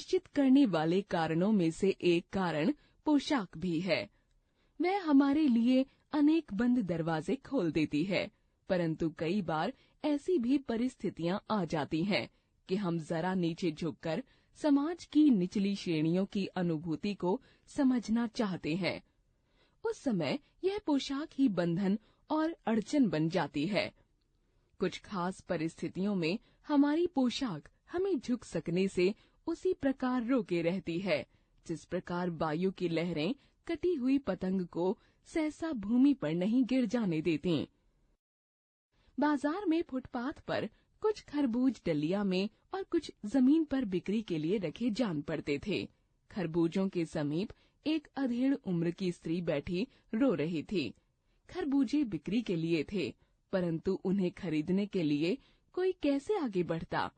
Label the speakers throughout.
Speaker 1: निश्चित करने वाले कारणों में से एक कारण पोशाक भी है। वह हमारे लिए अनेक बंद दरवाजे खोल देती है, परंतु कई बार ऐसी भी परिस्थितियां आ जाती हैं कि हम जरा नीचे झुककर समाज की निचली श्रेणियों की अनुभूति को समझना चाहते हैं। उस समय यह पोशाक ही बंधन और अड़चन बन जाती है। कुछ खास परिस्थितियों में हमारी पोशाक हमें झुक सकने से उसी प्रकार रोके रहती है, जिस प्रकार वायु की लहरें कटी हुई पतंग को सहसा भूमि पर नहीं गिर जाने देती। बाजार में फुटपाथ पर कुछ खरबूज डलिया में और कुछ जमीन पर बिक्री के लिए रखे जान पड़ते थे। खरबूजों के समीप एक अधेड़ उम्र की स्त्री बैठी रो रही थी। खरबूजे बिक्री के लिए थे, परंतु उन्हें खरीदने के लिए कोई कैसे आगे बढ़ता।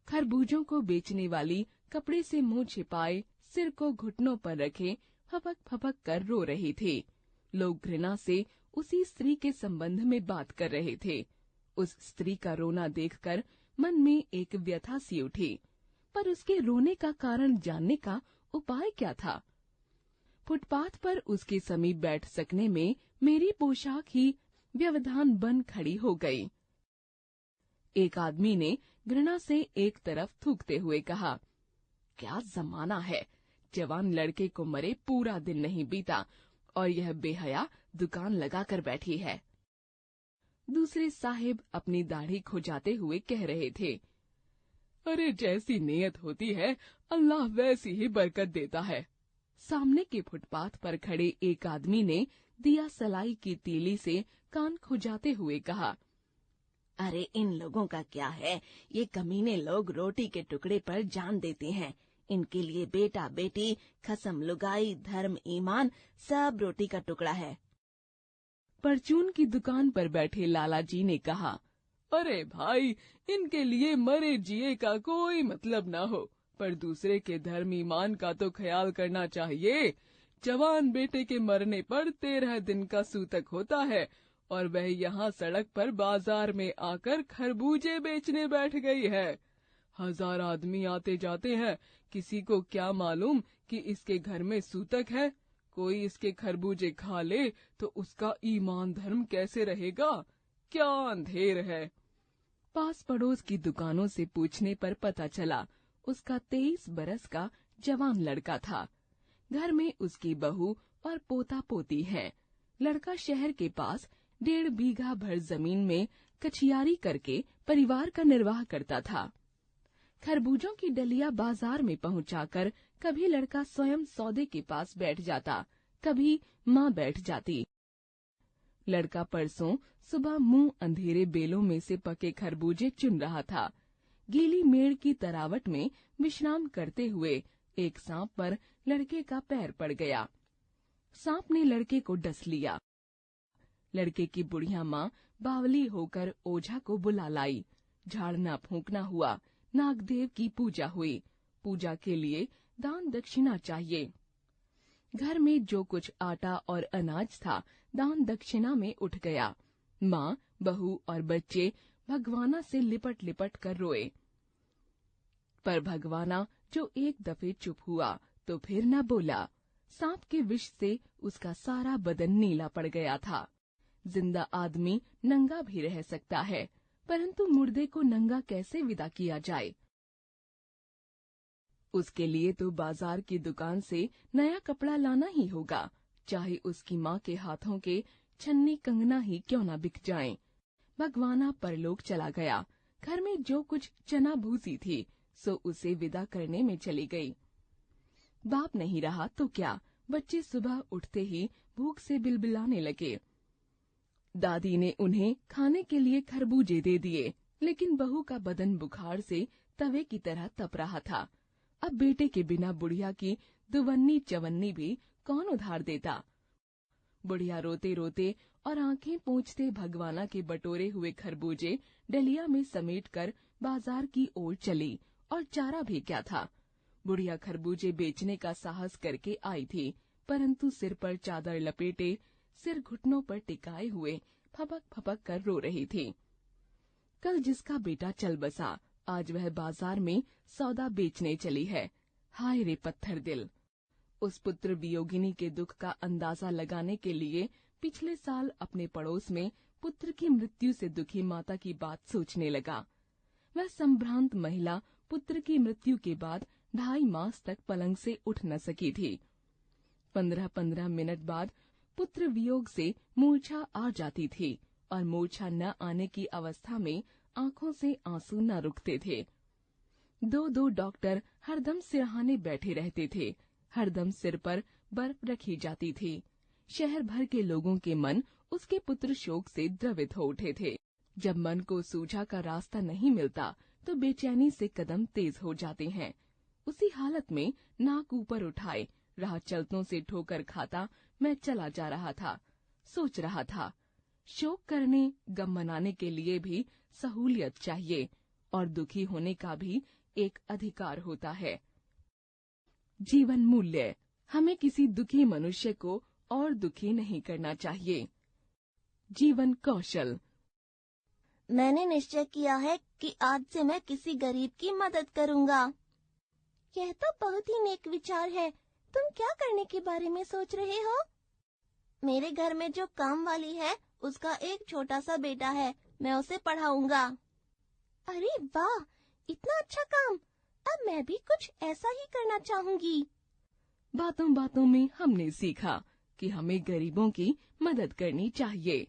Speaker 1: खरबूजों को बेचने वाली कपड़े से मुंह छिपाए, सिर को घुटनों पर रखे फपक फपक कर रो रही थी। लोग घृणा से उसी स्त्री के संबंध में बात कर रहे थे। उस स्त्री का रोना देखकर मन में एक व्यथा सी उठी, पर उसके रोने का कारण जानने का उपाय क्या था। फुटपाथ पर उसके समीप बैठ सकने में मेरी पोशाक ही व्यवधान बन खड़ी हो गई। एक आदमी ने घृणा से एक तरफ थूकते हुए कहा, क्या जमाना है, जवान लड़के को मरे पूरा दिन नहीं बीता और यह बेहया दुकान लगाकर बैठी है। दूसरे साहिब अपनी दाढ़ी खुजाते हुए कह रहे थे, अरे जैसी नियत होती है अल्लाह वैसी ही बरकत देता है। सामने के फुटपाथ पर खड़े एक आदमी ने दिया सलाई की तीली से कान खुजाते हुए कहा,
Speaker 2: अरे इन लोगों का क्या है, ये कमीने लोग रोटी के टुकड़े पर जान देते हैं। इनके लिए बेटा बेटी, खसम लुगाई, धर्म ईमान सब रोटी का टुकड़ा है।
Speaker 1: परचून की दुकान पर बैठे लाला जी ने कहा, अरे भाई, इनके लिए मरे जिए का कोई मतलब ना हो, पर दूसरे के धर्म ईमान का तो ख्याल करना चाहिए। जवान बेटे के मरने पर 13 दिन का सूतक होता है और वह यहाँ सड़क पर बाजार में आकर खरबूजे बेचने बैठ गई है। 1000 आदमी आते जाते हैं, किसी को क्या मालूम कि इसके घर में सूतक है। कोई इसके खरबूजे खा ले तो उसका ईमान धर्म कैसे रहेगा, क्या अंधेर है। पास पड़ोस की दुकानों से पूछने पर पता चला उसका 23 बरस का जवान लड़का था। घर में उसकी बहू और पोता पोती हैं। लड़का शहर के पास 1.5 बीघा भर जमीन में कछियारी करके परिवार का निर्वाह करता था। खरबूजों की डलिया बाजार में पहुंचाकर कभी लड़का स्वयं सौदे के पास बैठ जाता, कभी माँ बैठ जाती। लड़का परसों सुबह मुंह अंधेरे बेलों में से पके खरबूजे चुन रहा था। गीली मेड़ की तरावट में विश्राम करते हुए एक सांप पर लड़के का पैर पड़ गया। सांप ने लड़के को डस लिया। लड़के की बुढ़िया माँ बावली होकर ओझा को बुला लाई। झाड़ना फूंकना हुआ, नागदेव की पूजा हुई। पूजा के लिए दान दक्षिणा चाहिए। घर में जो कुछ आटा और अनाज था दान दक्षिणा में उठ गया। माँ, बहू और बच्चे भगवाना से लिपट लिपट कर रोए, पर भगवाना जो एक दफे चुप हुआ तो फिर न बोला। सांप के विष से उसका सारा बदन नीला पड़ गया था। जिंदा आदमी नंगा भी रह सकता है, परंतु मुर्दे को नंगा कैसे विदा किया जाए। उसके लिए तो बाजार की दुकान से नया कपड़ा लाना ही होगा, चाहे उसकी माँ के हाथों के छन्नी कंगना ही क्यों न बिक जाएं। भगवाना परलोक चला गया। घर में जो कुछ चना भूसी थी सो उसे विदा करने में चली गई। बाप नहीं रहा तो क्या, बच्चे सुबह उठते ही भूख से बिलबिलाने लगे। दादी ने उन्हें खाने के लिए खरबूजे दे दिए, लेकिन बहू का बदन बुखार से तवे की तरह तप रहा था। अब बेटे के बिना बुढ़िया की दुवन्नी चवन्नी भी कौन उधार देता। बुढ़िया रोते रोते और आंखें पोंछते भगवाना के बटोरे हुए खरबूजे डलिया में समेटकर बाजार की ओर चली, और चारा भी क्या था। बुढ़िया खरबूजे बेचने का साहस करके आई थी, परंतु सिर पर चादर लपेटे, सिर घुटनों पर टिकाए हुए फपक फपक कर रो रही थी। कल जिसका बेटा चल बसा, आज वह बाजार में सौदा बेचने चली है। हाय रे पत्थर दिल। उस पुत्र वियोगिनी के दुख का अंदाजा लगाने के लिए पिछले साल अपने पड़ोस में पुत्र की मृत्यु से दुखी माता की बात सोचने लगा। वह संभ्रांत महिला पुत्र की मृत्यु के बाद 2.5 मास तक पलंग से उठ न सकी थी। 15-15 मिनट बाद पुत्र वियोग से मूर्छा आ जाती थी और मूर्छा न आने की अवस्था में आंखों से आंसू न रुकते थे। 2 डॉक्टर हरदम सिरहाने बैठे रहते थे। हरदम सिर पर बर्फ रखी जाती थी। शहर भर के लोगों के मन उसके पुत्र शोक से द्रवित हो उठे थे। जब मन को सूझा का रास्ता नहीं मिलता तो बेचैनी से कदम तेज हो जाते हैं। उसी हालत में नाक ऊपर उठाए राह चलतों से ठोकर खाता मैं चला जा रहा था। सोच रहा था, शोक करने गम मनाने के लिए भी सहूलियत चाहिए और दुखी होने का भी एक अधिकार होता है। जीवन मूल्य। हमें किसी दुखी मनुष्य को और दुखी नहीं करना चाहिए। जीवन कौशल।
Speaker 2: मैंने निश्चय किया है कि आज से मैं किसी गरीब की मदद करूंगा। यह तो बहुत ही नेक विचार है। तुम क्या करने के बारे में सोच रहे हो? मेरे घर में जो काम वाली है उसका एक छोटा सा बेटा है, मैं उसे पढ़ाऊंगा। अरे वाह, इतना अच्छा काम! अब मैं भी कुछ ऐसा ही करना चाहूंगी।
Speaker 1: बातों बातों में हमने सीखा कि हमें गरीबों की मदद करनी चाहिए।